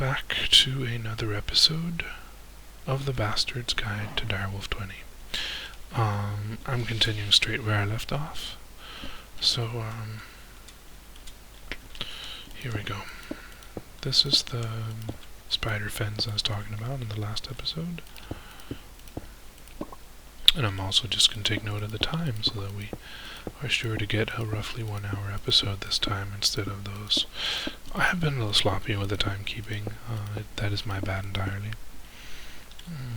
back to another episode of the Bastard's Guide to Direwolf20. I'm continuing straight where I left off. So, here we go. This is the spider fence I was talking about in the last episode. And I'm also just going to take note of the time so that we are sure to get a roughly 1 hour episode this time instead of those. I have been a little sloppy with the timekeeping. That is my bad entirely.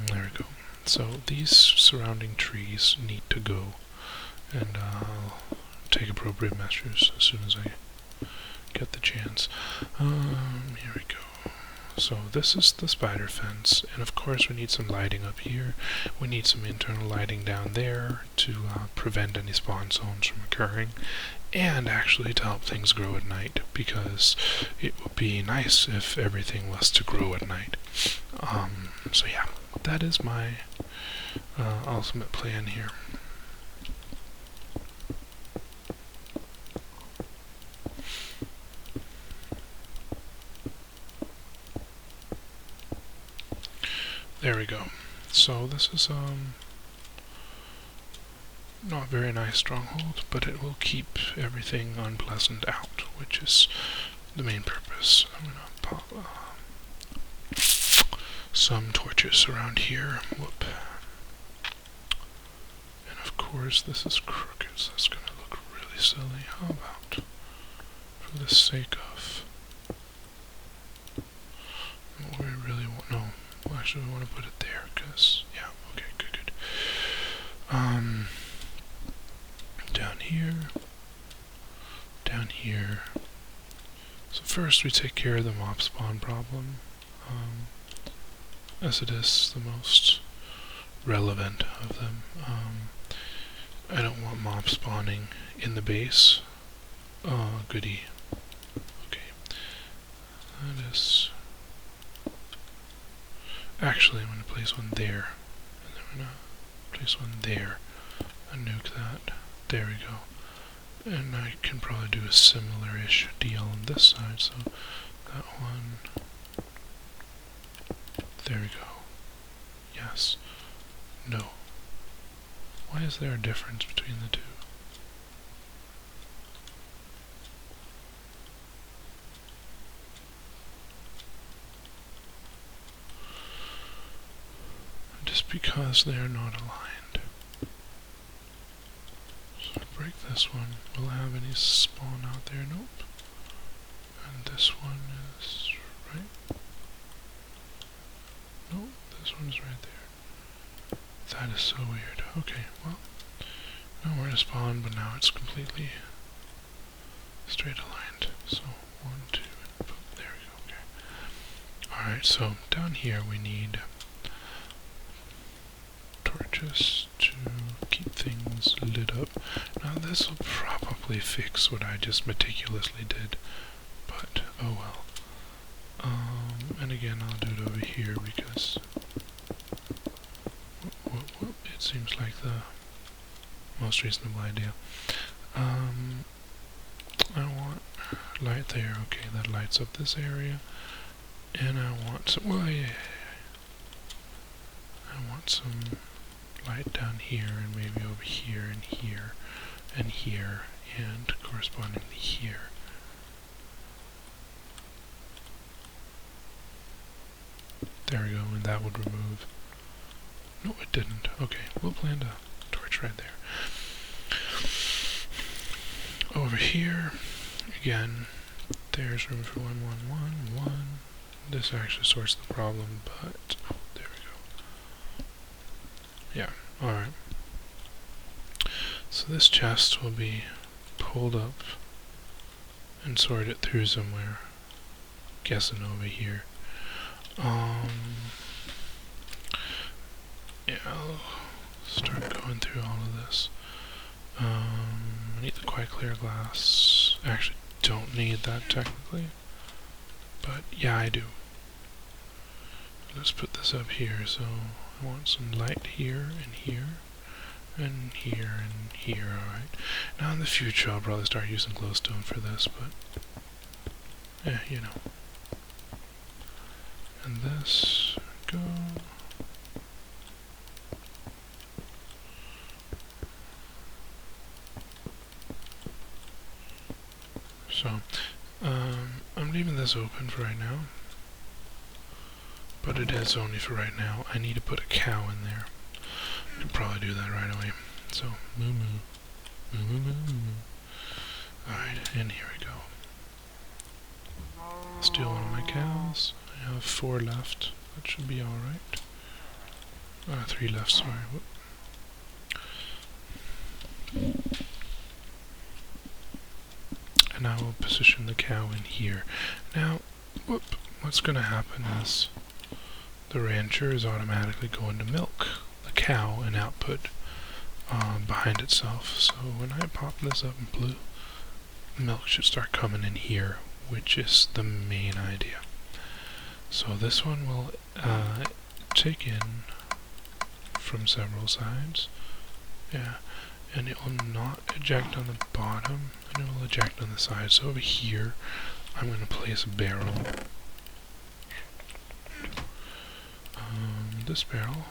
There we go. So these surrounding trees need to go, and I'll take appropriate measures as soon as I get the chance. Here we go. So this is the spider fence, and of course we need some lighting up here. We need some internal lighting down there to prevent any spawn zones from occurring, and actually to help things grow at night, because it would be nice if everything was to grow at night. So yeah, that is my ultimate plan here. There we go. So this is not a very nice stronghold, but it will keep everything unpleasant out, which is the main purpose. I'm gonna pop some torches around here. Whoop. And of course this is crooked, so that's gonna look really silly. How about, for the sake of what we really want, no. Well, actually, we want to put it there, because, yeah, okay, good. Down here. So first we take care of the mob spawn problem, as it is the most relevant of them. I don't want mob spawning in the base. Oh, goody. Okay. That is... Actually, I'm going to place one there, and then I'm going to place one there, and nuke that. There we go. And I can probably do a similar-ish deal on this side, so that one. There we go. Yes. No. Why is there a difference between the two? Because they are not aligned. So break this one. Will I have any spawn out there? Nope. And this one is right. Nope, this one's right there. That is so weird. Okay, well, nowhere to spawn, but now it's completely straight aligned. So 1, 2, and boom, there we go. Okay. Alright, so down here we need torches to keep things lit up. Now this will probably fix what I just meticulously did, but oh well. And again I'll do it over here because it seems like the most reasonable idea. I want light there. Okay, that lights up this area, and I want some. Well, yeah. I want some light down here, and maybe over here, and here, and here, and correspondingly here. There we go, and that would remove... No, it didn't. Okay, we'll plant a torch right there. Over here, again, there's room for 1, 1, 1, 1. This actually sorts the problem, but... there we go. Yeah, alright. So this chest will be pulled up and sorted through somewhere. Guessing over here. Yeah, I'll start going through all of this. I need the quite clear glass. I actually don't need that technically, but yeah, I do. Let's put this up here. So I want some light here and here and here and here. Alright. Now in the future I'll probably start using glowstone for this, but you know. And this, go. So, I'm leaving this open for right now. But it is only for right now. I need to put a cow in there. I could probably do that right away. So, moo moo. Moo moo moo moo. Alright, and here we go. Steal one of my cows. I have 4 left. That should be alright. 3 left, sorry. Whoop. And I will position the cow in here. Now, what's going to happen is the rancher is automatically going to milk the cow and output behind itself. So when I pop this up in blue, milk should start coming in here, which is the main idea. So this one will take in from several sides. Yeah. And it will not eject on the bottom, and it will eject on the side. So over here, I'm going to place a barrel. This barrel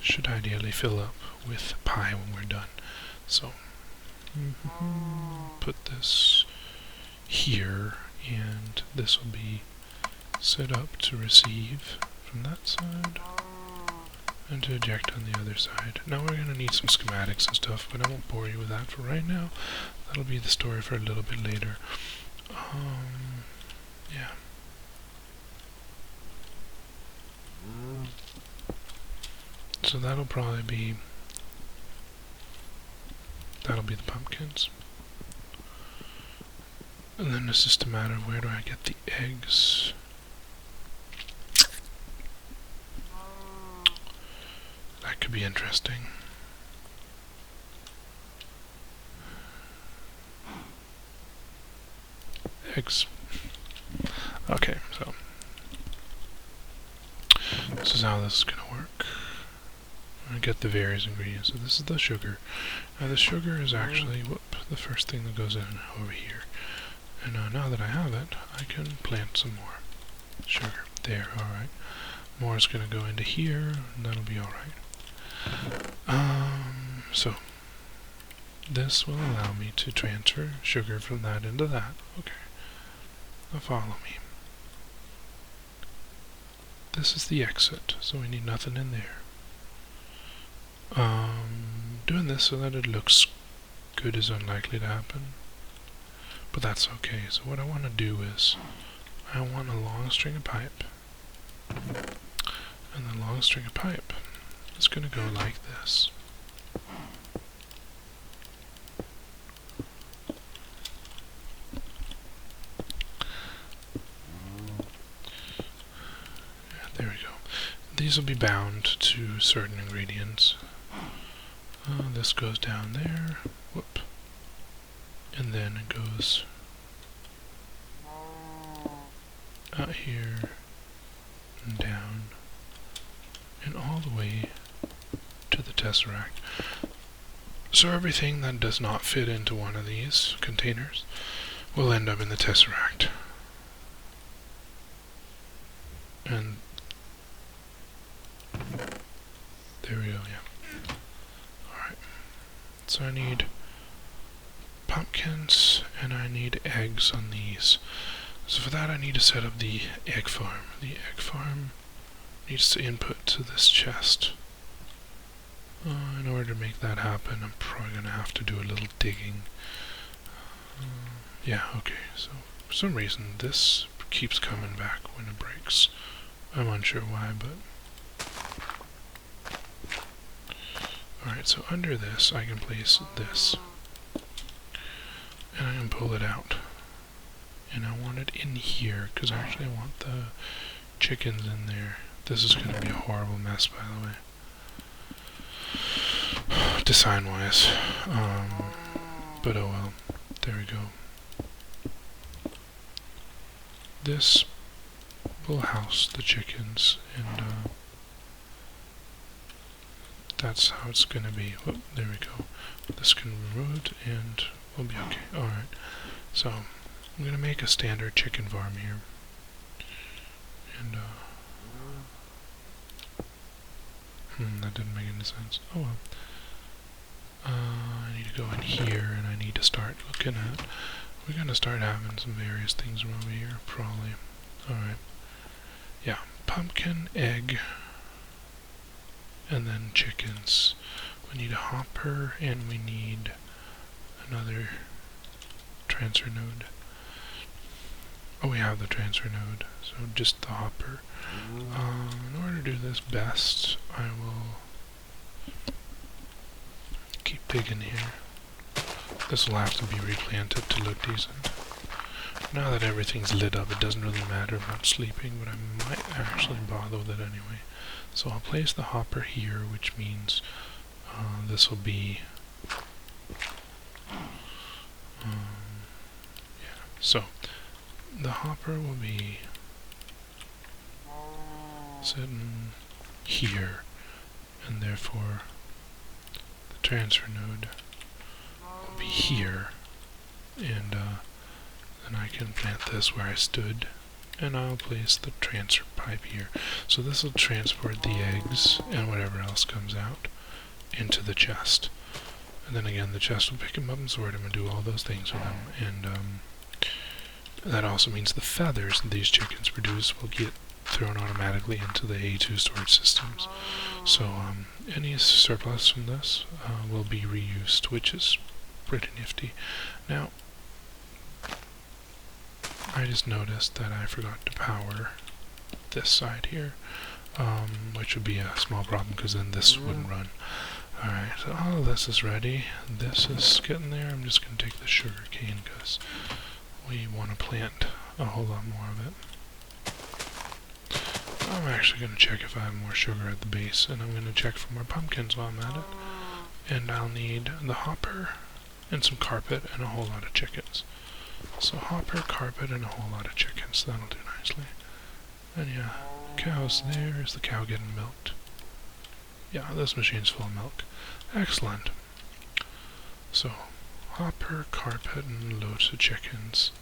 should ideally fill up with pie when we're done. So, put this here, and this will be set up to receive from that side. And to eject on the other side. Now we're going to need some schematics and stuff, but I won't bore you with that for right now. That'll be the story for a little bit later. Yeah. So that'll be the pumpkins. And then it's just a matter of where do I get the eggs. That could be interesting. Eggs. Okay, so this is how this is going to work. I'm going to get the various ingredients. So this is the sugar. Now the sugar is actually the first thing that goes in over here. And now that I have it, I can plant some more sugar. There, alright. More is going to go into here, and that'll be alright. So this will allow me to transfer sugar from that into that. Okay. Now follow me. This is the exit, so we need nothing in there. Doing this so that it looks good is unlikely to happen. But that's okay. So what I want to do is I want a long string of pipe. And the long string of pipe is going to go like this. Yeah, there we go. These will be bound to certain ingredients. This goes down there. Whoop. And then it goes out here and down and all the way to the tesseract. So everything that does not fit into one of these containers will end up in the tesseract. And there we go, yeah. Alright. So I need pumpkins and I need eggs on these. So for that I need to set up the egg farm. The egg farm needs to input to this chest. In order to make that happen, I'm probably going to have to do a little digging. Yeah, okay, so for some reason this keeps coming back when it breaks. I'm unsure why, but... Alright, so under this I can place this. And I can pull it out. And I want it in here, because actually I want the chickens in there. This is going to be a horrible mess, by the way. Design-wise. But oh well. There we go. This will house the chickens, and that's how it's going to be. Whoop, there we go. This can be removed, and we'll be okay. Alright. So, I'm going to make a standard chicken farm here. And, that didn't make any sense. Oh well. I need to go in here, and I need to start looking at... We're gonna start having some various things from over here, probably. Alright. Yeah, pumpkin, egg, and then chickens. We need a hopper, and we need another transfer node. Oh, we have the transfer node, so just the hopper. In order to do this best, I will keep digging here. This will have to be replanted to look decent. Now that everything's lit up, it doesn't really matter about sleeping, but I might actually bother with it anyway. So I'll place the hopper here, which means this will be... yeah, so the hopper will be sitting here, and therefore the transfer node will be here, and then I can plant this where I stood, and I'll place the transfer pipe here. So this will transport the eggs and whatever else comes out into the chest. And then again, the chest will pick them up and sort them and do all those things with them. And that also means the feathers that these chickens produce will get thrown automatically into the A2 storage systems. So any surplus from this will be reused, which is pretty nifty. Now, I just noticed that I forgot to power this side here, which would be a small problem because then this wouldn't run. Alright, so all of this is ready. This is getting there. I'm just going to take the sugar cane because we want to plant a whole lot more of it. I'm actually going to check if I have more sugar at the base, and I'm going to check for more pumpkins while I'm at it. And I'll need the hopper and some carpet and a whole lot of chickens. So hopper, carpet, and a whole lot of chickens. That'll do nicely. And yeah, cows there. Is the cow getting milked? Yeah, this machine's full of milk. Excellent. So, hopper, carpet, and loads of chickens.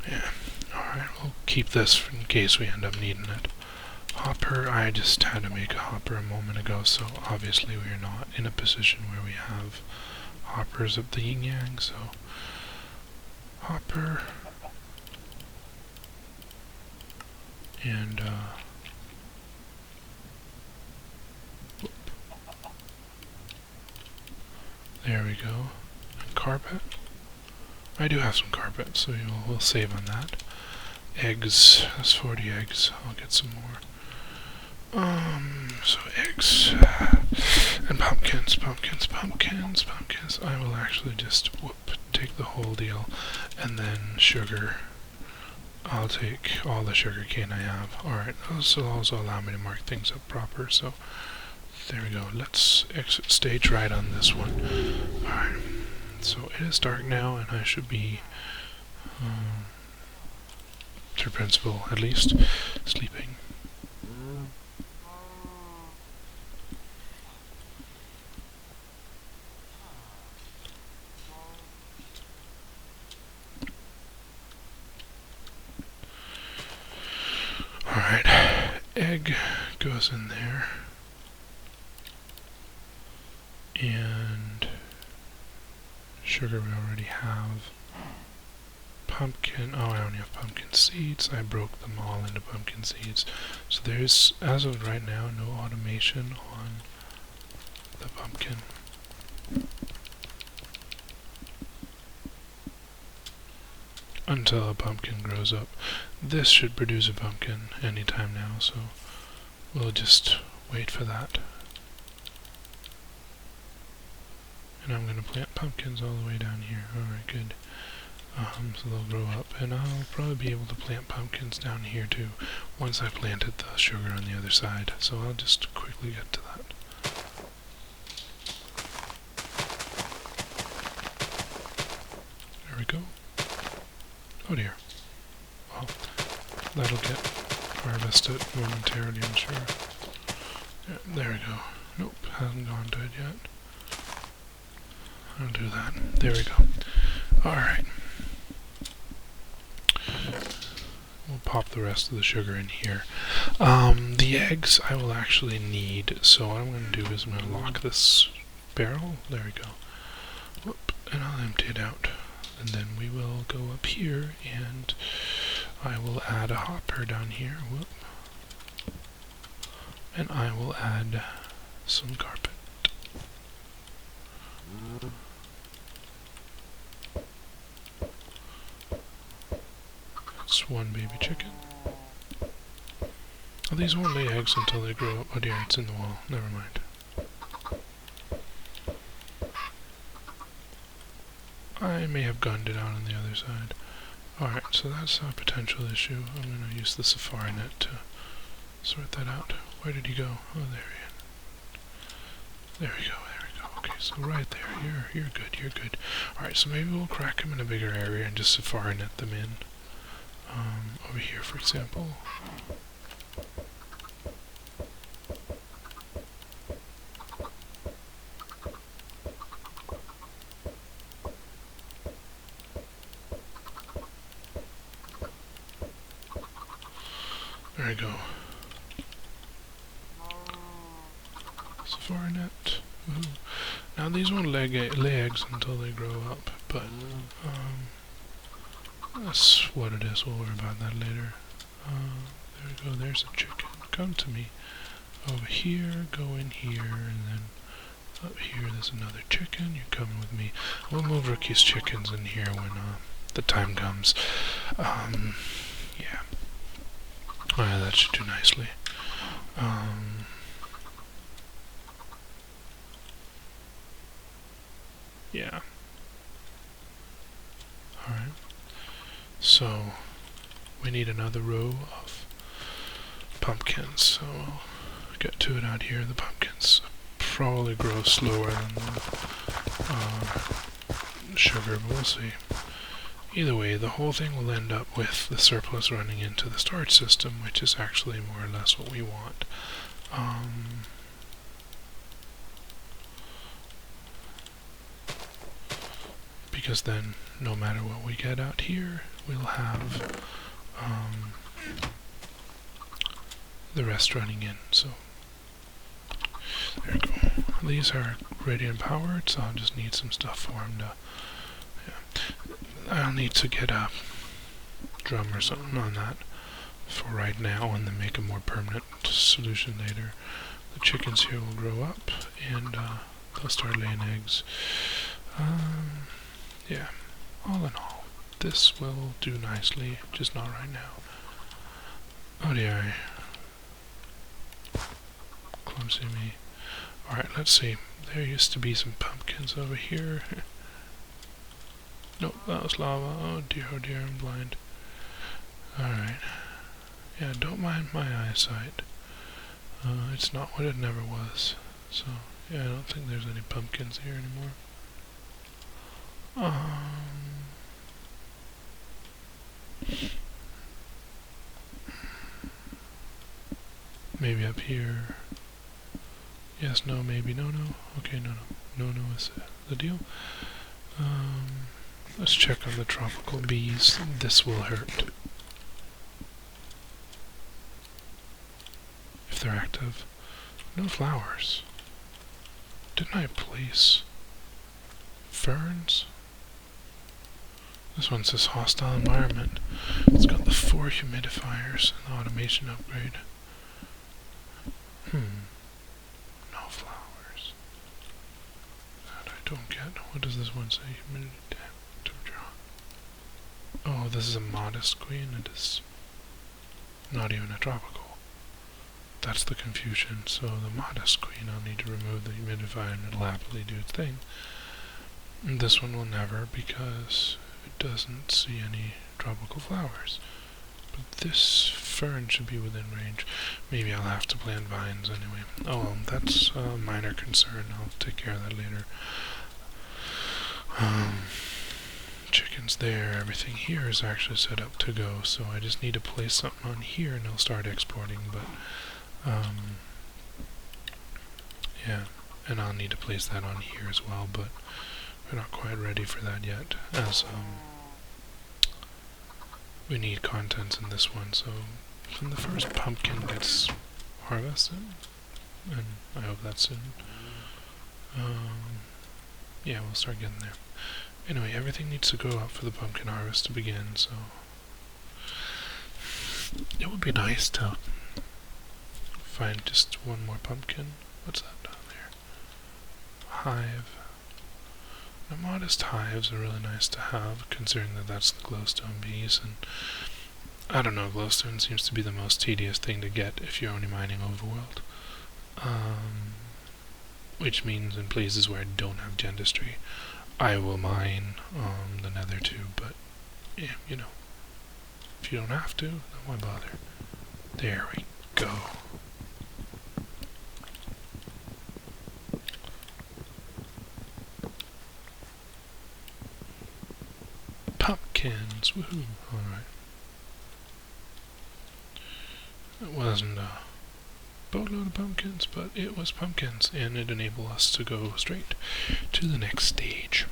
Yeah, alright, we'll keep this in case we end up needing it. Hopper, I just had to make a hopper a moment ago, so obviously we are not in a position where we have hoppers of the yin-yang, so hopper, and there we go, and carpet. I do have some carpet, so we'll save on that. Eggs, that's 40 eggs, I'll get some more. So eggs, and pumpkins. I will actually just, take the whole deal, and then sugar. I'll take all the sugar cane I have. Alright, this will also allow me to mark things up proper, so there we go. Let's exit stage right on this one. Alright, so it is dark now, and I should be, to principal at least, sleeping. Alright, egg goes in there, and sugar we already have. Pumpkin, oh, I only have pumpkin seeds. I broke them all into pumpkin seeds. So there's, as of right now, no automation on the pumpkin. Until a pumpkin grows up. This should produce a pumpkin anytime now, so we'll just wait for that. And I'm going to plant pumpkins all the way down here. Alright, good. So they'll grow up, and I'll probably be able to plant pumpkins down here too, once I've planted the sugar on the other side. So I'll just quickly get to that. There we go. Oh dear. Well, that'll get harvested momentarily, I'm sure. Yeah, there we go. Nope, hasn't gone to it yet. I'll do that. There we go. Alright. We'll pop the rest of the sugar in here. The eggs I will actually need, so what I'm going to do is I'm going to lock this barrel. There we go. Whoop, and I'll empty it out. And then we will go up here, and I will add a hopper down here. Whoop. And I will add some carpet. That's one baby chicken. Oh, these won't lay eggs until they grow up. Oh dear, it's in the wall. Never mind. I may have gunned it out on the other side. Alright, so that's a potential issue. I'm going to use the safari net to sort that out. Where did he go? Oh, there he is. There we go, there we go. Okay, so right there. You're good, you're good. Alright, so maybe we'll crack him in a bigger area and just safari net them in. Over here, for example. There we go. Safari net. Woohoo. Now these won't lay eggs until they grow up, but that's what it is. We'll worry about that later. There we go. There's a chicken. Come to me. Over here, go in here, and then up here there's another chicken. You're coming with me. We'll move Rookie's chickens in here when the time comes. Yeah. Alright, that should do nicely. Yeah. Alright. So, we need another row of pumpkins, so I'll get to it out here. The pumpkins probably grow slower than the sugar, but we'll see. Either way, the whole thing will end up with the surplus running into the storage system, which is actually more or less what we want. Because then, no matter what we get out here, we'll have the rest running in. So there we go. These are ready and powered, so I'll just need some stuff for them to. Yeah, I'll need to get a drum or something on that for right now, and then make a more permanent solution later. The chickens here will grow up, and they'll start laying eggs. Yeah, all in all, this will do nicely, just not right now. Oh dear. Clumsy me. Alright, let's see. There used to be some pumpkins over here. Nope, that was lava. Oh dear, I'm blind. Alright. Yeah, don't mind my eyesight. It's not what it never was. So, yeah, I don't think there's any pumpkins here anymore. Maybe up here. Yes, no, maybe, no. Okay, no is the deal. Let's check on the tropical bees. This will hurt. If they're active. No flowers. Didn't I place ferns? This one says hostile environment. It's got the 4 humidifiers and the automation upgrade. No flowers. That I don't get. What does this one say? Humidity, temperature. Oh, this is a modest queen. It is not even a tropical. That's the confusion. So the modest queen, I'll need to remove the humidifier and it'll happily do its thing. And this one will never, because it doesn't see any tropical flowers. But this fern should be within range. Maybe I'll have to plant vines anyway. Oh well, that's a minor concern. I'll take care of that later. Chickens there. Everything here is actually set up to go, so I just need to place something on here and it'll start exporting, but yeah, and I'll need to place that on here as well, but we're not quite ready for that yet, as we need contents in this one. So when the first pumpkin gets harvested, and I hope that's soon, yeah, we'll start getting there. Anyway, everything needs to go up for the pumpkin harvest to begin, so it would be nice to find just one more pumpkin. What's that down there? Hive. Now, modest hives are really nice to have, considering that that's the glowstone bees, and I don't know, glowstone seems to be the most tedious thing to get if you're only mining overworld. Which means in places where I don't have dentistry, I will mine the nether too, but yeah, you know, if you don't have to, then why bother? There we go. Pumpkins, woohoo! Alright. It wasn't a boatload of pumpkins, but it was pumpkins, and it enabled us to go straight to the next stage.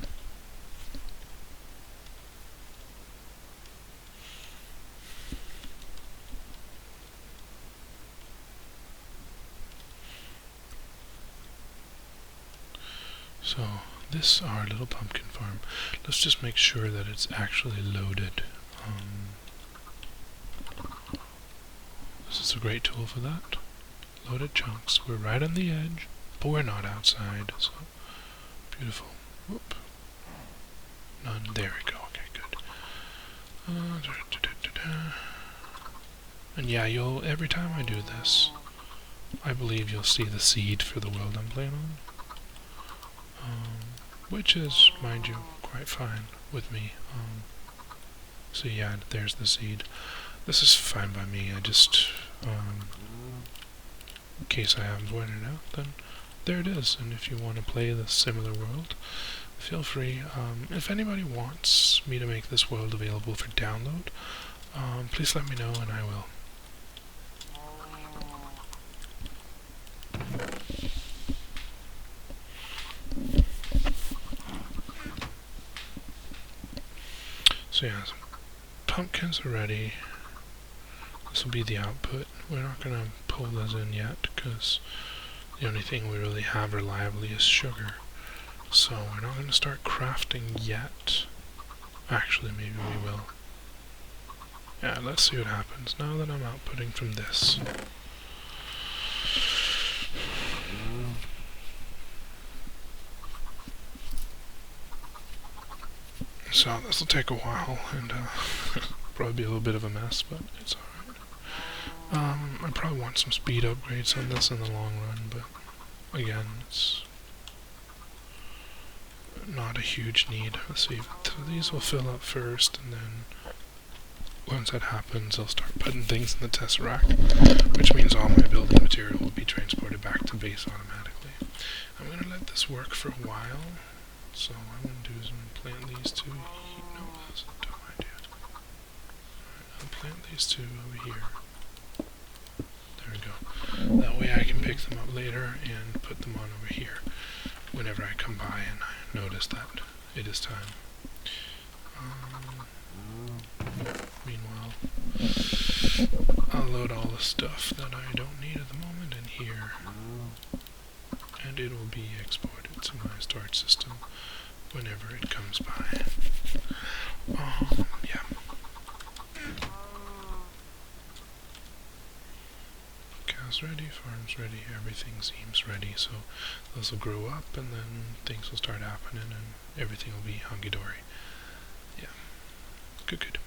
So, this is our little pumpkin farm. Let's just make sure that it's actually loaded. This is a great tool for that. Loaded chunks. We're right on the edge, but we're not outside, so beautiful. Whoop. None. There we go. Okay, good. And yeah, every time I do this, I believe you'll see the seed for the world I'm playing on. Which is, mind you, quite fine with me. So yeah, there's the seed. This is fine by me. I just, in case I haven't pointed it out, then there it is. And if you want to play the similar world, feel free. If anybody wants me to make this world available for download, please let me know and I will. So yeah, some pumpkins are ready. This will be the output. We're not going to pull those in yet because the only thing we really have reliably is sugar. So we're not going to start crafting yet. Actually, maybe we will. Yeah, let's see what happens now that I'm outputting from this. So this will take a while and probably be a little bit of a mess, but it's alright. I probably want some speed upgrades on this in the long run, but again, it's not a huge need. Let's see, so these will fill up first, and then once that happens, I'll start putting things in the Tesseract, which means all my building material will be transported back to base automatically. I'm going to let this work for a while, so what I'm going to do is I'm going to plant these two. No, that's a dumb idea. Alright, I'll plant these two over here. There we go. That way I can pick them up later and put them on over here whenever I come by and I notice that it is time. Meanwhile, I'll load all the stuff that I don't need at the moment in here, and it will be exported to my storage system whenever it comes by. Yeah. Cows ready, farm's ready, everything seems ready, so those will grow up and then things will start happening and everything will be hunky-dory. Yeah. Good, good.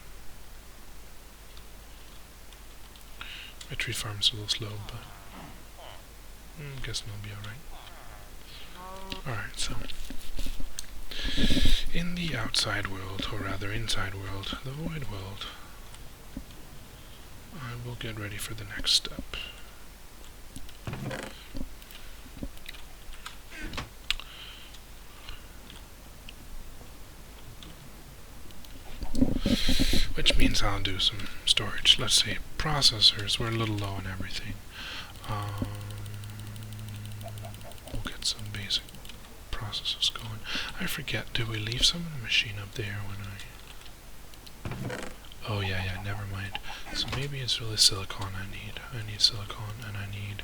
My tree farm's a little slow, but I'm guessing it'll be alright. Alright, so in the outside world, or rather inside world, the void world, I will get ready for the next step. which means I'll do some storage. Let's see, processors, we're a little low on everything. We'll get some basic processes going. I forget, do we leave some of the machine up there when I... Oh yeah, never mind. So maybe it's really silicon I need. I need silicon and I need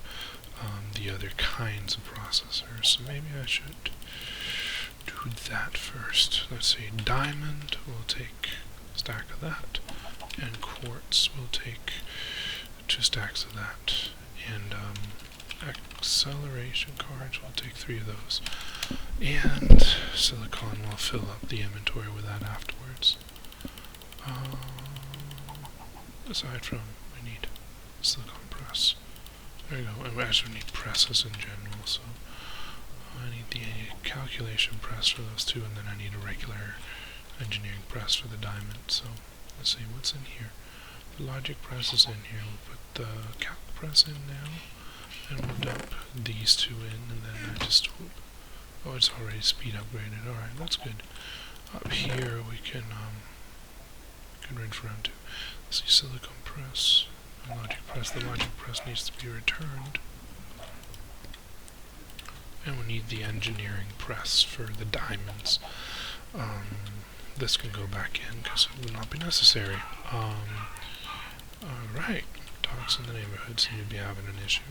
the other kinds of processors. So maybe I should do that first. Let's see, diamond, we'll take a stack of that. And quartz, we'll take 2 stacks of that. And acceleration cards, we'll take 3 of those. And silicon, we'll fill up the inventory with that afterwards. Aside from, we need silicon press. There we go. And we actually need presses in general, so I need the calculation press for those 2, and then I need a regular engineering press for the diamond. So let's see what's in here. The logic press is in here. We'll put the calc press in now, and we'll dump these 2 in, and then I just whoop. Oh, it's already speed upgraded. All right, that's good. Up here we can rinse around to. Let's see, silicon press, logic press. The logic press needs to be returned. And we need the engineering press for the diamonds. This can go back in because it will not be necessary. Alright, dogs in the neighborhood seem to be having an issue.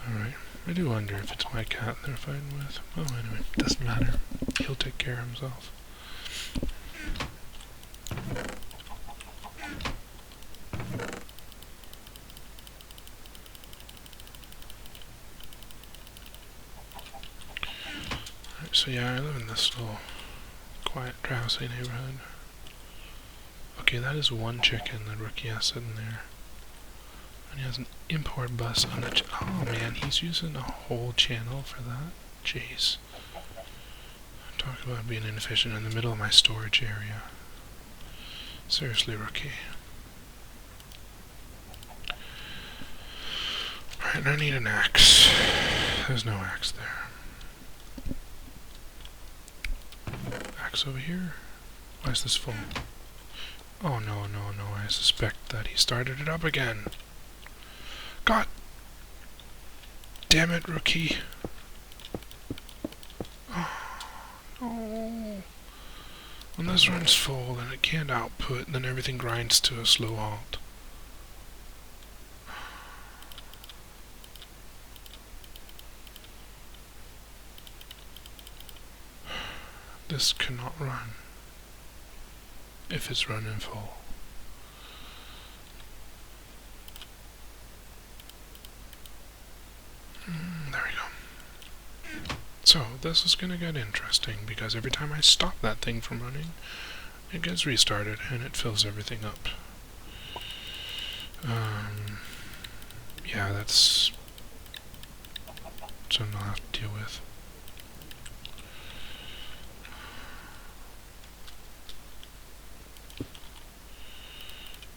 Alright, I do wonder if it's my cat they're fighting with. Oh, anyway, doesn't matter. He'll take care of himself. Alright, so yeah, I live in this little quiet, drowsy neighborhood. Okay, that is 1 chicken that Rookie has sitting there. And he has an import bus on the oh man, he's using a whole channel for that? Jeez. Talk about being inefficient in the middle of my storage area. Seriously, Rookie. Alright, I need an axe. There's no axe there. Axe over here? Why is this full? Oh no, I suspect that he started it up again. God damn it, Rookie. Oh, no. When this runs full and it can't output, then everything grinds to a slow halt. This cannot run if it's running full. There we go. So, this is going to get interesting, because every time I stop that thing from running, it gets restarted, and it fills everything up. Yeah, that's something I'll have to deal with.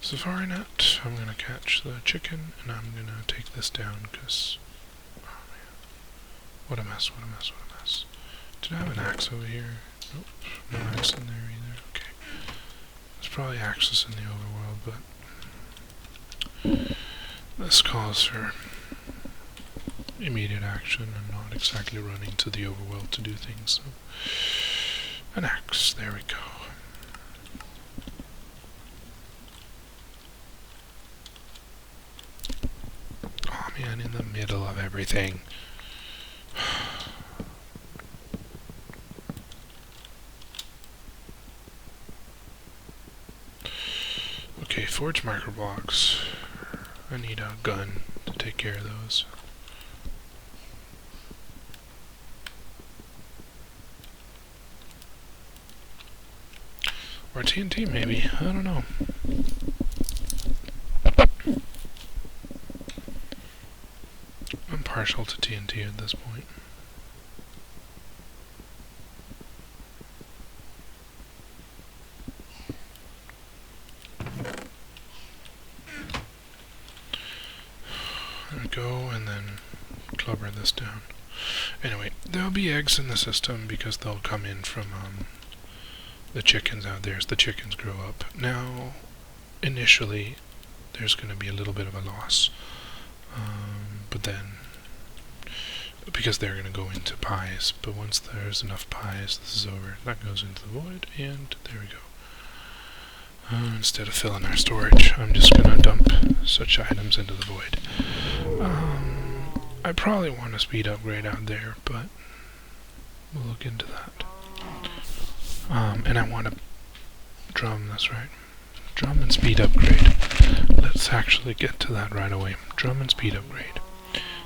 Safari net, I'm going to catch the chicken, and I'm going to take this down, because... Oh man. What a mess, what a mess, what a mess. Did I have an axe over here? Nope, no axe in there either. Okay. There's probably axes in the overworld, but... This calls for immediate action and not exactly running to the overworld to do things, so... An axe, there we go. Man, in the middle of everything. Okay, forge microblocks. I need a gun to take care of those. Or TNT maybe, I don't know. I'm partial to TNT at this point. There we go, and then clubber this down. Anyway, there'll be eggs in the system because they'll come in from the chickens out there as the chickens grow up. Now, initially, there's going to be a little bit of a loss, but then, because they're going to go into pies, but once there's enough pies, this is over. That goes into the void, and there we go. Instead of filling our storage, I'm just going to dump such items into the void. I probably want a speed upgrade out there, but we'll look into that. And I want a drum, that's right. Drum and speed upgrade. Let's actually get to that right away. Drum and speed upgrade.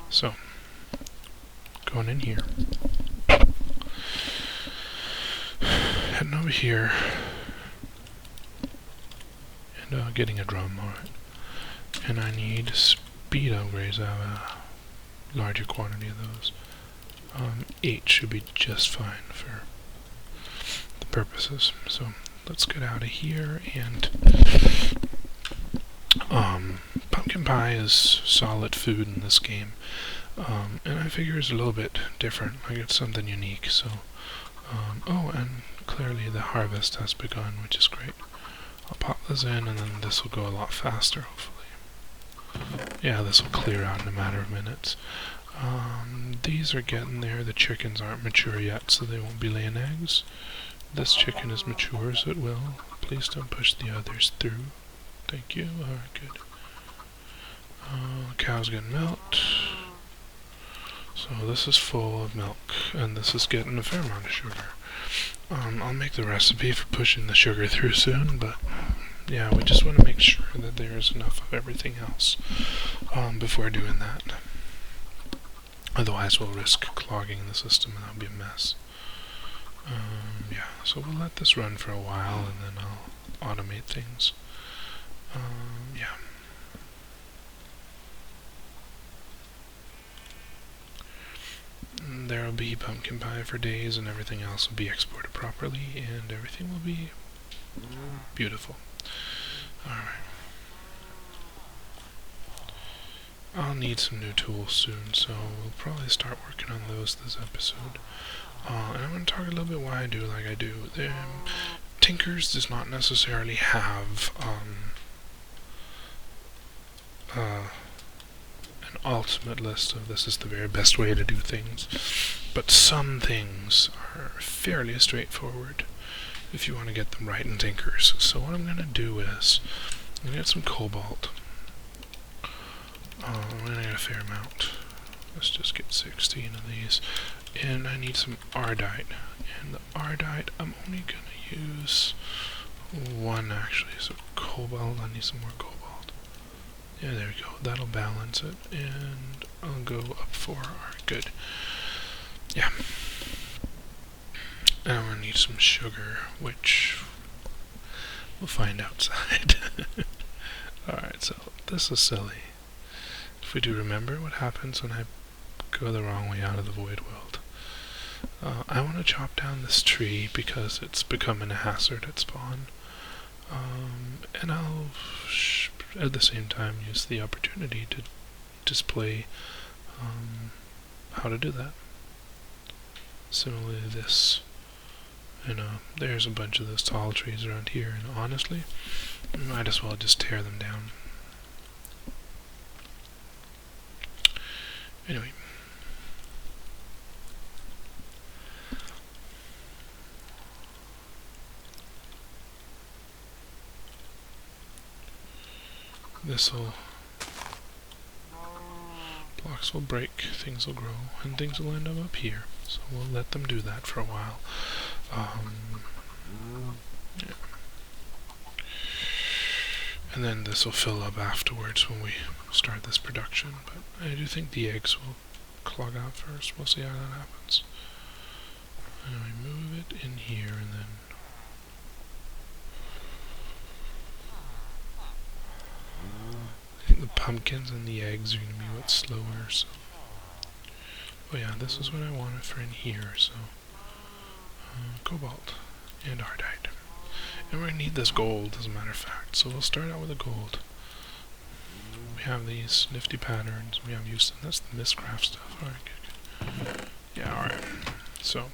So, going in here. Heading over here. And getting a drum, alright. And I need speed upgrades. I have a larger quantity of those. 8 should be just fine for the purposes. So let's get out of here, and pumpkin pie is solid food in this game, and I figure it's a little bit different, like it's something unique. So oh, and clearly the harvest has begun, which is great. I'll pop this in, and then this will go a lot faster, hopefully. Yeah, this will clear out in a matter of minutes. These are getting there. The chickens aren't mature yet, so they won't be laying eggs. This chicken is mature, so it will. Please don't push the others through. Thank you. Alright, good. Cow's getting milked. So this is full of milk, and this is getting a fair amount of sugar. I'll make the recipe for pushing the sugar through soon, but yeah, we just want to make sure that there is enough of everything else before doing that. Otherwise we'll risk clogging the system, and that'll be a mess. Yeah, so we'll let this run for a while, and then I'll automate things. Yeah. There will be pumpkin pie for days, and everything else will be exported properly, and everything will be beautiful. Alright. I'll need some new tools soon, so we'll probably start working on those this episode. And I'm going to talk a little bit why I do like I do. Tinkers does not necessarily have an ultimate list of this is the very best way to do things, but some things are fairly straightforward if you want to get them right in Tinkers. So what I'm going to do is I'm going to get some cobalt. I'm going to get a fair amount. Let's just get 16 of these. And I need some ardite. And the ardite, I'm only going to use one actually. So cobalt, I need some more cobalt. Yeah, there we go. That'll balance it. And I'll go up 4. Alright, good. Yeah. And I'm going to need some sugar, which we'll find outside. Alright, so this is silly. If we do remember what happens when I go the wrong way out of the void world. I want to chop down this tree because it's becoming a hazard at spawn. And I'll at the same time use the opportunity to display how to do that. Similarly this, there's a bunch of those tall trees around here, and honestly, we might as well just tear them down. Anyway. Blocks will break, things will grow, and things will end up here. So we'll let them do that for a while. Yeah. And then this will fill up afterwards when we start this production. But I do think the eggs will clog out first. We'll see how that happens. And we move it in here, and then I think the pumpkins and the eggs are going to be what's slower. So, oh yeah, this is what I wanted for in here. So cobalt and ardite. And we're going to need this gold, as a matter of fact. So we'll start out with the gold. We have these nifty patterns. We have Houston. That's the Mistcraft stuff. Alright, good. Yeah, alright. So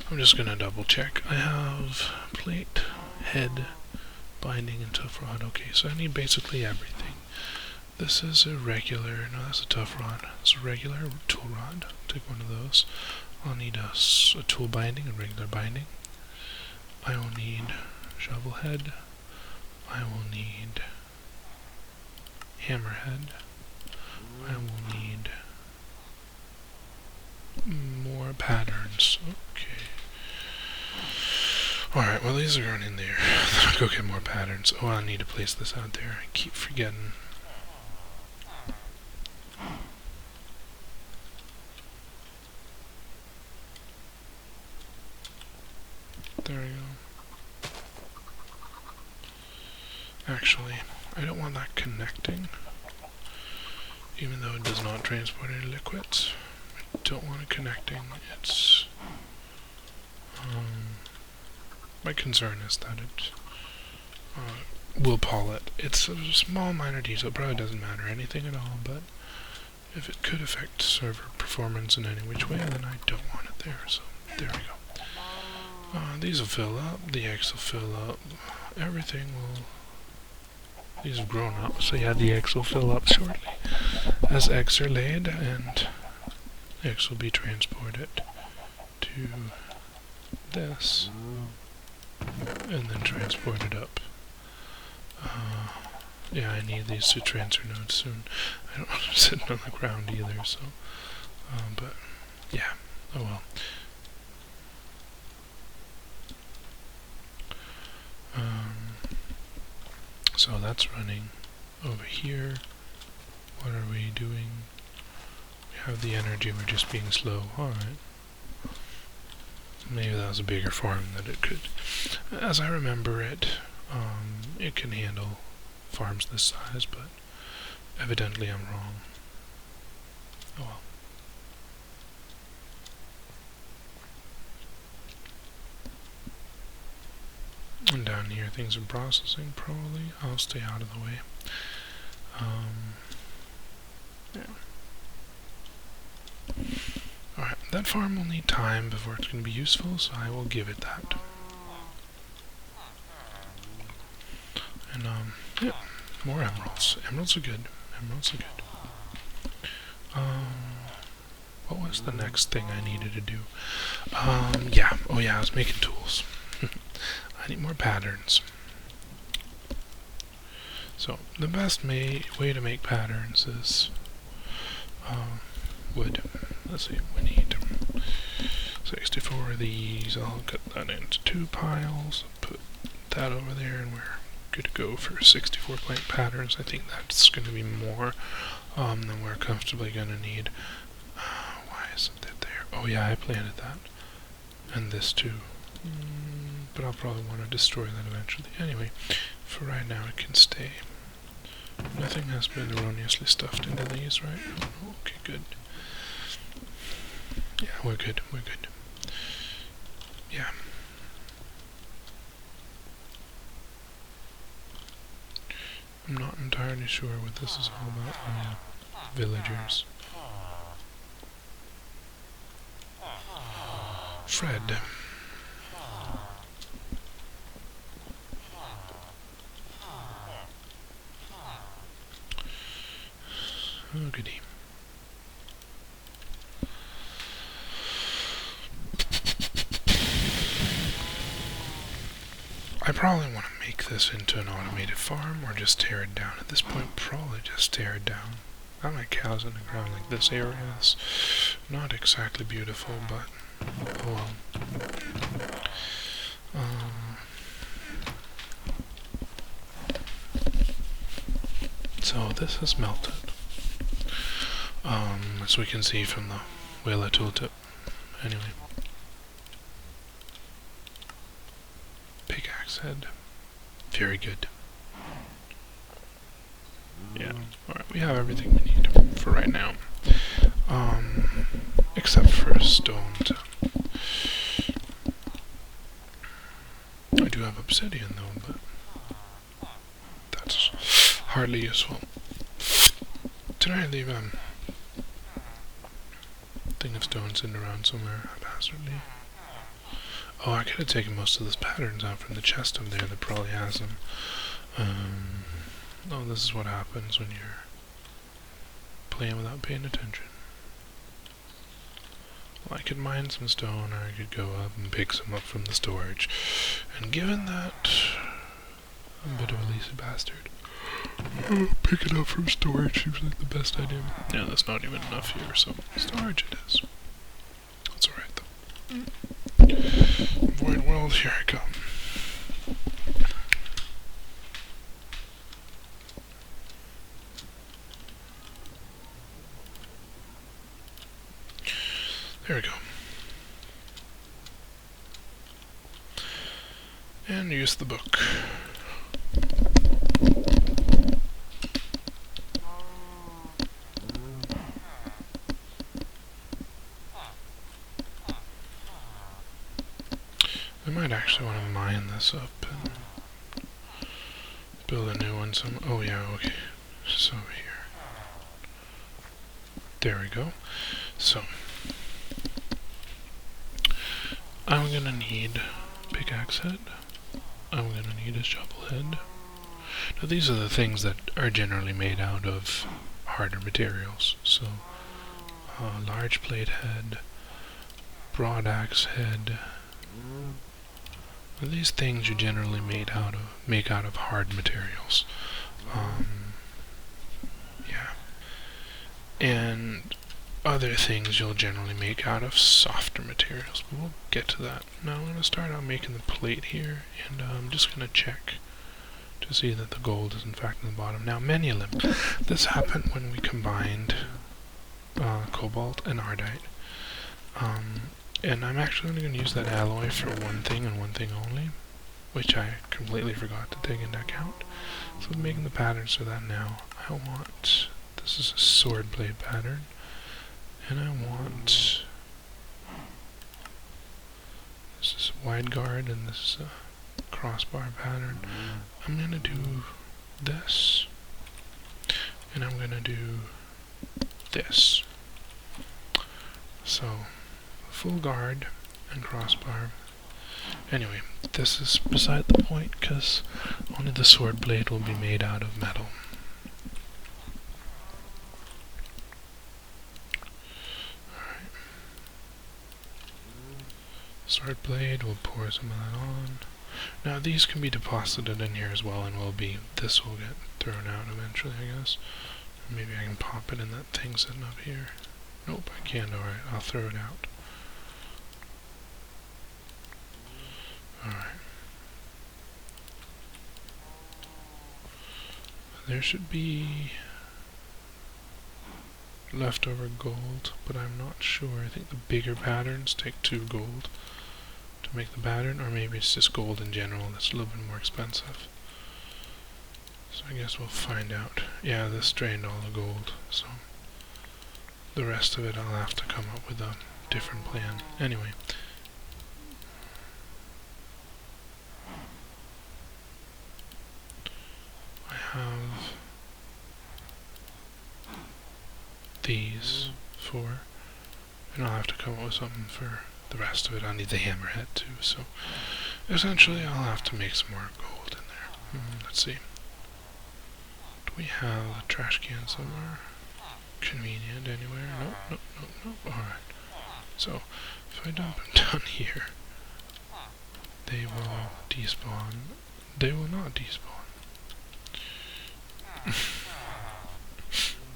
I'm just gonna double check. I have plate, head, binding, and tough rod. Okay, so I need basically everything. This is a regular, no, that's a tough rod. It's a regular tool rod. Take one of those. I'll need a tool binding, a regular binding. I will need shovel head. I will need hammerhead. I will need more patterns. Okay. Alright, well these are going in there. Then I'll go get more patterns. Oh, I need to place this out there. I keep forgetting. There we go. Actually, I don't want that connecting. Even though it does not transport any liquids. I don't want it connecting. It's... my concern is that it will pull it. It's a small minor detail. It probably doesn't matter anything at all, but if it could affect server performance in any which way, then I don't want it there. So, there we go. These will fill up, the eggs will fill up, everything will... These have grown up, so yeah, the eggs will fill up shortly as eggs are laid, and eggs will be transported to this, and then transported up. Yeah, I need these two transfer nodes soon. I don't want them sitting on the ground either, so... but, yeah, oh well. So that's running over here. What are we doing? We have the energy, we're just being slow. Alright. Maybe that was a bigger farm than it could. As I remember it, it can handle farms this size, but evidently I'm wrong. Oh well. And down here things are processing, probably. I'll stay out of the way. Yeah. Alright, that farm will need time before it's going to be useful, so I will give it that. And, yeah, more emeralds. Emeralds are good. Emeralds are good. What was the next thing I needed to do? Yeah. Oh yeah, I was making tools. I need more patterns. So, the best way to make patterns is wood. Let's see, we need 64 of these. I'll cut that into 2 piles, put that over there, and we're good to go for 64 blank patterns. I think that's going to be more than we're comfortably going to need. Why isn't it there? Oh yeah, I planted that. And this too. But I'll probably want to destroy that eventually. Anyway, for right now it can stay. Nothing has been erroneously stuffed into these, right? Okay, good. Yeah, we're good, we're good. Yeah. I'm not entirely sure what this is all about. Oh yeah, villagers. Fred. Oh, goody. I probably want to make this into an automated farm or just tear it down. At this point, probably just tear it down. I like cows in the ground like this area is not exactly beautiful, but oh well. So this has melted. As we can see from the whaler tooltip. Anyway. Pickaxe head. Very good. Yeah. Alright, we have everything we need for right now. Except for stone. I do have obsidian though, but that's hardly useful. Did I leave thing of stone sitting around somewhere haphazardly? Oh, I could have taken most of those patterns out from the chest up there that probably has them. Oh, this is what happens when you're playing without paying attention. Well, I could mine some stone, or I could go up and pick some up from the storage. And given that I'm a bit of a lazy bastard, pick it up from storage seems like the best idea. Yeah, that's not even enough here, so storage it is. That's alright though. Void world, here I come. There we go. And use the book. I might actually want to mine this up and build a new one. Oh yeah, okay. Just over here. There we go. So I'm gonna need pickaxe head. I'm gonna need a shovel head. Now these are the things that are generally made out of harder materials. So large plate head, broad axe head. These things you generally make out of hard materials. Yeah. And other things you'll generally make out of softer materials, but we'll get to that. Now I'm going to start out making the plate here, and I'm just going to check to see that the gold is in fact in the bottom. Now manually, this happened when we combined cobalt and ardite. And I'm actually only going to use that alloy for one thing and one thing only, which I completely forgot to take into account. So I'm making the patterns for that now. I want, this is a sword blade pattern, and I want, this is a wide guard and this is a crossbar pattern. I'm going to do this, and I'm going to do this. So full guard and crossbar. Anyway, this is beside the point because only the sword blade will be made out of metal. Alright. Sword blade, we'll pour some of that on. Now these can be deposited in here as well, and this will get thrown out eventually, I guess. Maybe I can pop it in that thing sitting up here. Nope, I can't. Alright, I'll throw it out. Alright. There should be leftover gold, but I'm not sure. I think the bigger patterns take 2 gold to make the pattern, or maybe it's just gold in general that's a little bit more expensive. So I guess we'll find out. Yeah, this drained all the gold, so the rest of it I'll have to come up with a different plan. Anyway. I have these 4, and I'll have to come up with something for the rest of it. I'll need the hammerhead too, so essentially I'll have to make some more gold in there. Let's see. Do we have a trash can somewhere? Convenient anywhere? Nope. Alright. So, if I dump them down here, they will despawn. They will not despawn.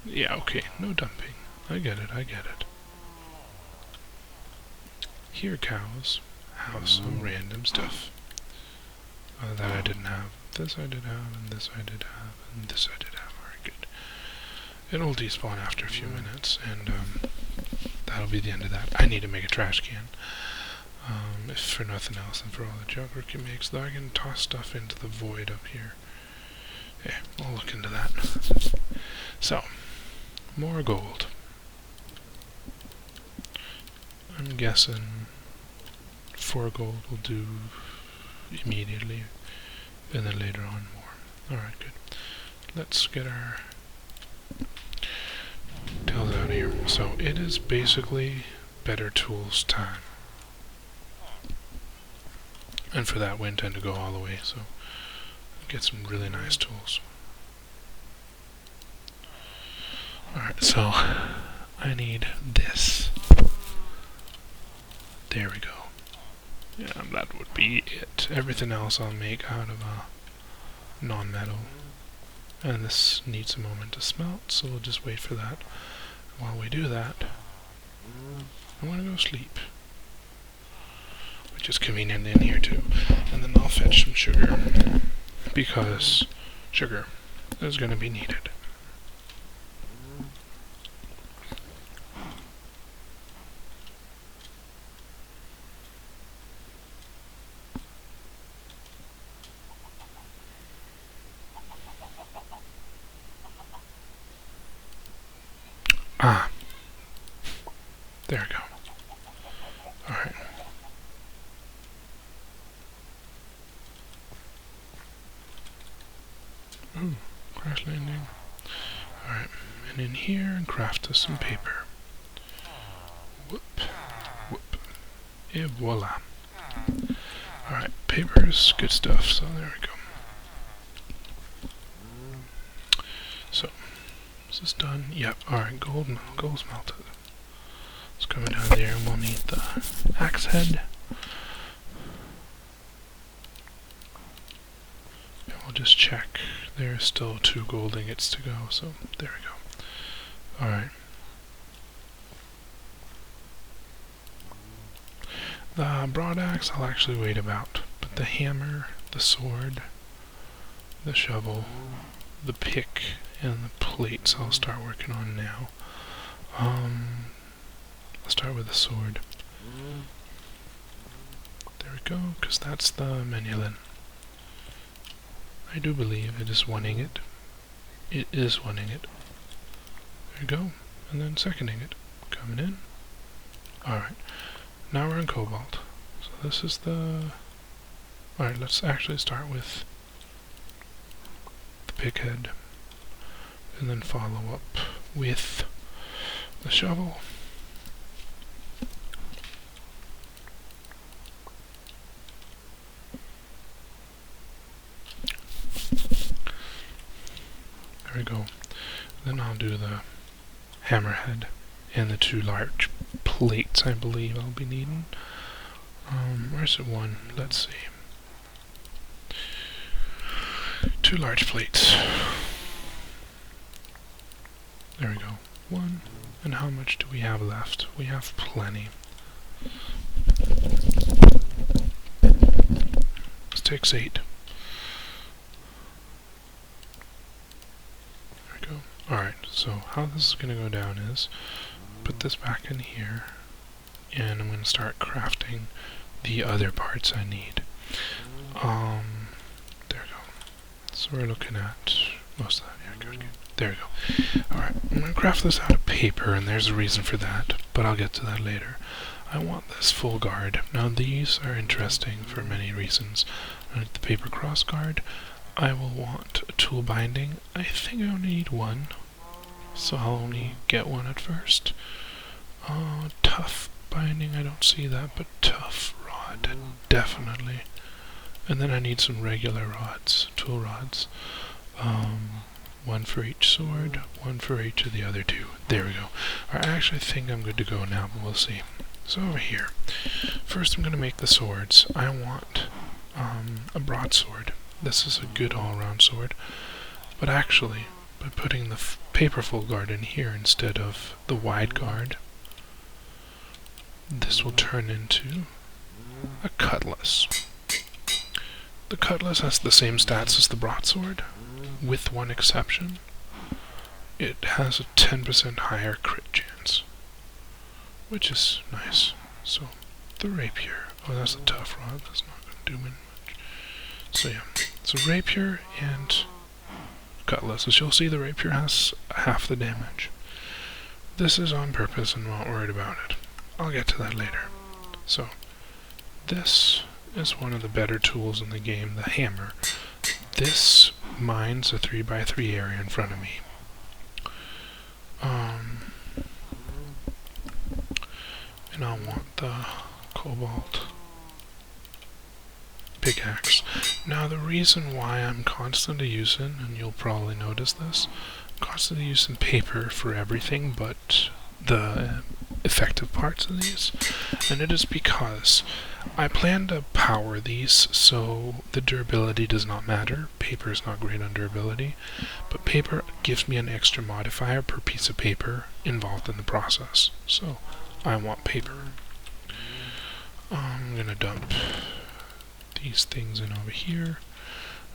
Yeah, okay, no dumping. I get it. Here cows have some random stuff that I didn't have. This I did have, and this I did have, and this I did have. Very good. It'll despawn after a few minutes, and that'll be the end of that. I need to make a trash can. If for nothing else and for all the junk Rookie makes, though I can toss stuff into the void up here. Yeah, we'll look into that. So, more gold. I'm guessing 4 gold will do immediately, and then later on more. Alright, good. Let's get our tails out of here. So it is basically better tools time. And for that we intend to go all the way, so get some really nice tools. Alright, so I need this. There we go. Yeah, that would be it. Everything else I'll make out of non-metal. And this needs a moment to smelt, so we'll just wait for that. While we do that, I'm gonna go sleep. Which is convenient in here too. And then I'll fetch some sugar, because sugar is gonna be needed. Ah, there we go. Alright. Ooh, crash landing. Alright, and in here, craft us some paper. Whoop, whoop, et voila. Alright, paper is good stuff, so there we go. So, is this done? Yep, alright, gold smelted. It's coming down there, and we'll need the axe head. And we'll just check. There's still 2 gold ingots to go, so there we go. Alright. The broad axe I'll actually wait about, but the hammer, the sword, the shovel, the pick, and the plates I'll start working on now. I'll start with the sword. There we go, because that's the menulin. I do believe it is 1 ingot. It is 1 ingot. There we go, and then 2nd ingot. Coming in. Alright, now we're in cobalt. So this is the... Alright, let's actually start with the pick head. And then follow up with the shovel. There we go. Then I'll do the hammerhead and the 2 large plates I believe I'll be needing. Where's the one? Let's see. 2 large plates. There we go. 1. And how much do we have left? We have plenty. This takes 8. There we go. Alright, so how this is going to go down is, put this back in here, and I'm going to start crafting the other parts I need. There we go. So we're looking at most of that. Yeah, good. There we go. Alright, I'm going to craft this out of paper, and there's a reason for that, but I'll get to that later. I want this full guard. Now these are interesting for many reasons. I need the paper cross guard. I will want a tool binding. I think I only need 1, so I'll only get 1 at first. Tough binding, I don't see that, but tough rod, definitely. And then I need some regular rods, tool rods. 1 for each sword, 1 for each of the other 2. There we go. I actually think I'm good to go now, but we'll see. So over here, first I'm going to make the swords. I want a broadsword. This is a good all-around sword. But actually, by putting the paper full guard in here instead of the wide guard, this will turn into a cutlass. The cutlass has the same stats as the broadsword, with 1 exception. It has a 10% higher crit chance, which is nice. So, the rapier. Oh, that's a tough rod. That's not going to do me much. So yeah, so rapier and cutlass. As you'll see, the rapier has half the damage. This is on purpose and not worried about it. I'll get to that later. So, this is one of the better tools in the game, the hammer. This mines a 3x3 area in front of me. And I want the cobalt pickaxe. Now the reason why I'm constantly using, and you'll probably notice this, constantly using paper for everything but the effective parts of these, and it is because I plan to power these so the durability does not matter. Paper is not great on durability, but paper gives me an extra modifier per piece of paper involved in the process, so I want paper. I'm gonna dump these things in over here.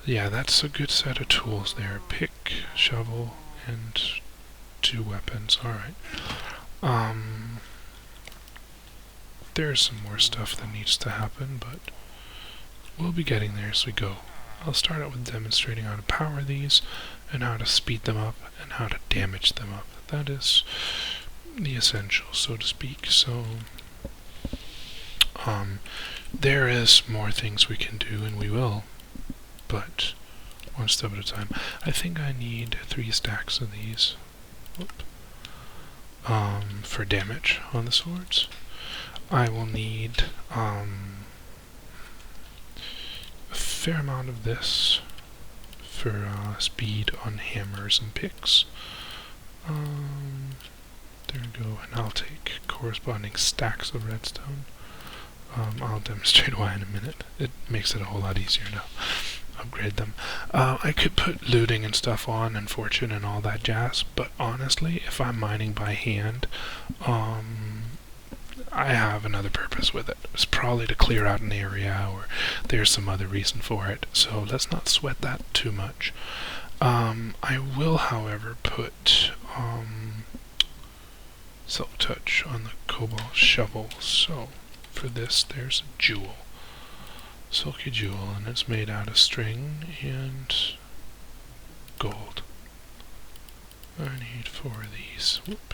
Yeah, that's a good set of tools there. Pick, shovel, and 2 weapons. Alright. There's some more stuff that needs to happen, but we'll be getting there as we go. I'll start out with demonstrating how to power these, and how to speed them up, and how to damage them up. That is the essentials, so to speak. So, there is more things we can do, and we will, but one step at a time. I think I need 3 stacks of these. Whoop. For damage on the swords. I will need a fair amount of this for speed on hammers and picks. There we go, and I'll take corresponding stacks of redstone. I'll demonstrate why in a minute. It makes it a whole lot easier to upgrade them. I could put looting and stuff on, and fortune and all that jazz, but honestly, if I'm mining by hand, I have another purpose with it. It's probably to clear out an area, or there's some other reason for it, so let's not sweat that too much. I will, however, put silk touch on the cobalt shovel, so for this there's a jewel. Silky jewel, and it's made out of string and gold. I need 4 of these. Whoop.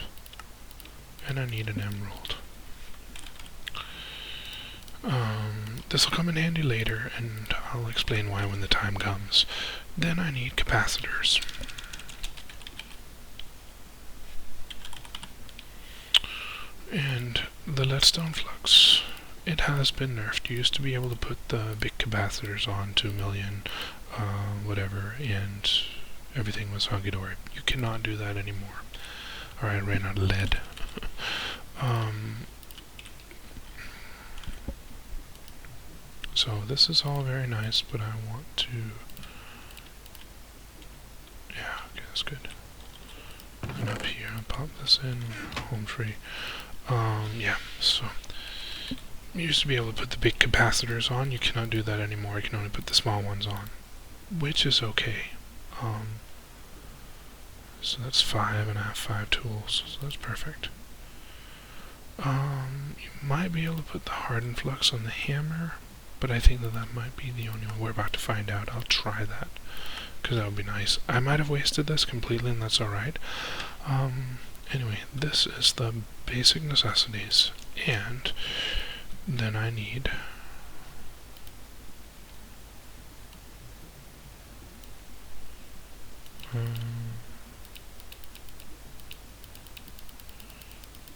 And I need an emerald. This will come in handy later, and I'll explain why when the time comes. Then I need capacitors. And the leadstone flux. It has been nerfed. You used to be able to put the big capacitors on 2 million, whatever, and everything was hunky-dory. You cannot do that anymore. Alright, I ran out of lead. So this is all very nice, but I want to... Yeah, okay, that's good. And up here, I'll pop this in, home free. Yeah, so... You used to be able to put the big capacitors on. You cannot do that anymore. You can only put the small ones on, which is okay. So that's 5, and I have 5 tools, so that's perfect. You might be able to put the hardened flux on the hammer, but I think that might be the only one. We're about to find out. I'll try that, because that would be nice. I might have wasted this completely, and that's alright. Anyway, this is the basic necessities, and then I need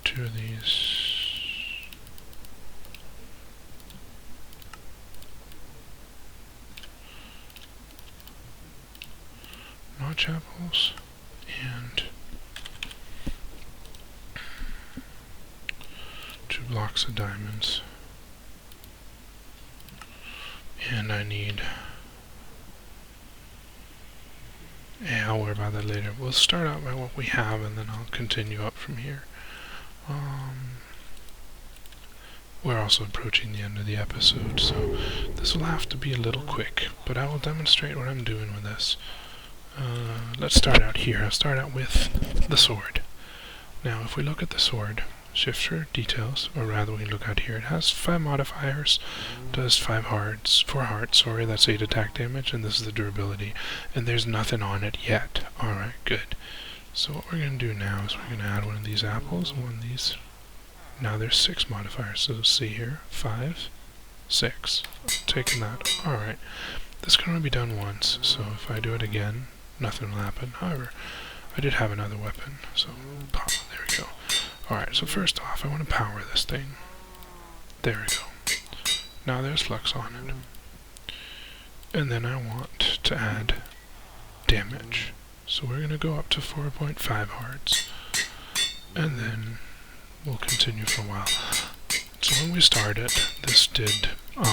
2 of these. Notch apples and 2 blocks of diamonds. And I need... Yeah, I'll worry about that later. We'll start out by what we have, and then I'll continue up from here. We're also approaching the end of the episode, so this will have to be a little quick, but I will demonstrate what I'm doing with this. Let's start out here. I'll start out with the sword. Now, if we look at the sword, shift for details, or rather we look out here, it has 5 modifiers, does 4 hearts, sorry, that's 8 attack damage, and this is the durability, and there's nothing on it yet. Alright, good. So what we're going to do now is we're going to add one of these apples and one of these. Now there's 6 modifiers, so see here, 5, 6. Taking that. Alright. This can only be done once, so if I do it again, nothing will happen. However, I did have another weapon, so pop, there we go. Alright, so first off, I want to power this thing. There we go. Now there's flux on it. And then I want to add damage. So we're going to go up to 4.5 hearts. And then we'll continue for a while. So when we started, this did 4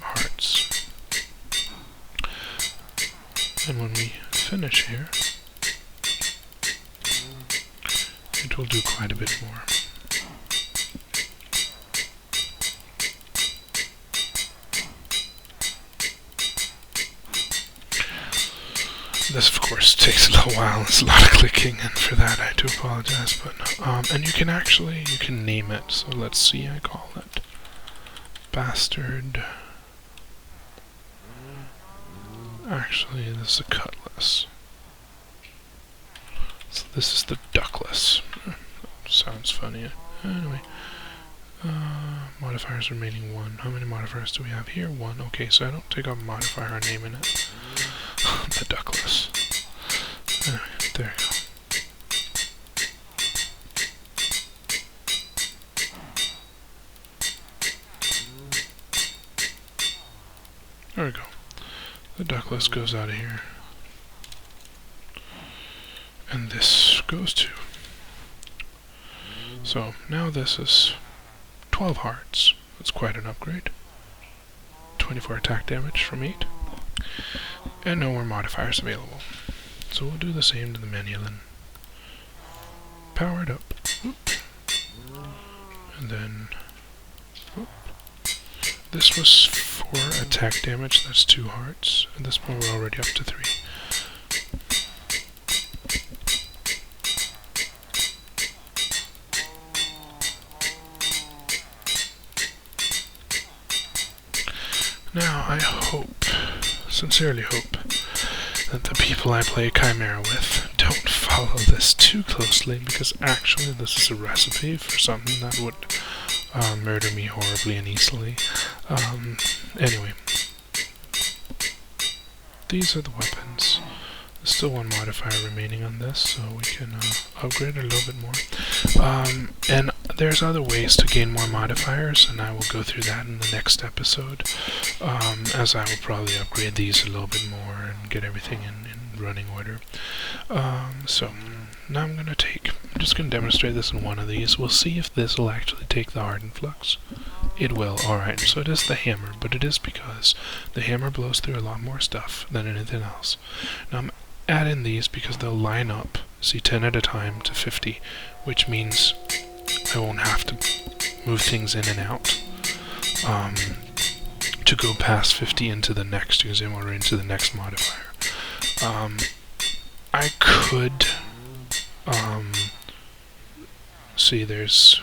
hearts. And when we finish here, it will do quite a bit more. This, of course, takes a little while. It's a lot of clicking, and for that I do apologize. But and you can name it. So let's see. I call it Bastard. Actually, this is a cutlass. So this is the duckless. Sounds funny. Anyway, modifiers remaining 1. How many modifiers do we have here? 1. Okay, so I don't take off a modifier on naming it. The duckless. Anyway, there you go. There we go. The duckless goes out of here. And this goes to. So now this is 12 hearts. That's quite an upgrade. 24 attack damage from 8. And no more modifiers available. So we'll do the same to the Manulin. Power it up. Oop. And then oop. This was 4 attack damage, that's 2 hearts. At this point we're already up to 3. Now I hope, sincerely hope, that the people I play Chimera with don't follow this too closely, because actually this is a recipe for something that would murder me horribly and easily. Anyway, these are the weapons. There's still 1 modifier remaining on this, so we can upgrade it a little bit more. And there's other ways to gain more modifiers, and I will go through that in the next episode, as I will probably upgrade these a little bit more and get everything in running order. So now I'm just going to demonstrate this in one of these. We'll see if this will actually take the hardened flux. It will. Alright, so it is the hammer, but it is because the hammer blows through a lot more stuff than anything else. Now I'm adding these because they'll line up, see, 10 at a time to 50, which means I won't have to move things in and out to go past 50 into the next, because I'm already into the next modifier. I could see, there's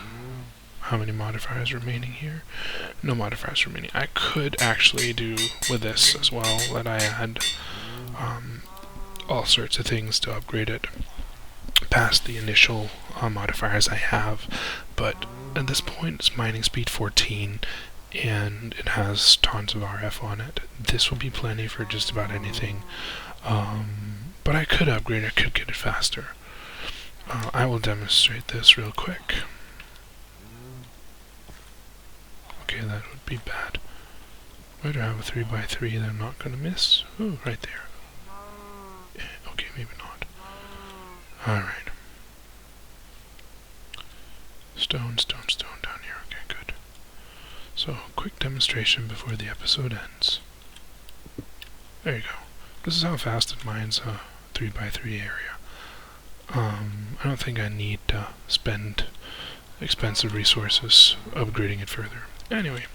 how many modifiers remaining here? No modifiers remaining. I could actually do with this as well, that I add all sorts of things to upgrade it past the initial modifiers I have, but at this point it's mining speed 14 and it has tons of RF on it. This will be plenty for just about anything, but I could upgrade it, I could get it faster. I will demonstrate this real quick. Okay, that would be bad. Better have a 3x3 that I'm not going to miss. Ooh, right there. Yeah, okay, maybe not. Alright. Stone, stone, stone down here. Okay, good. So, quick demonstration before the episode ends. There you go. This is how fast it mines a 3x3 area. I don't think I need to spend expensive resources upgrading it further. Anyway,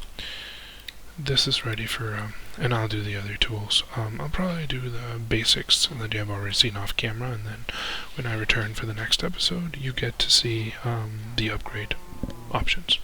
this is ready for, and I'll do the other tools. I'll probably do the basics that you have already seen off camera, and then when I return for the next episode, you get to see the upgrade options.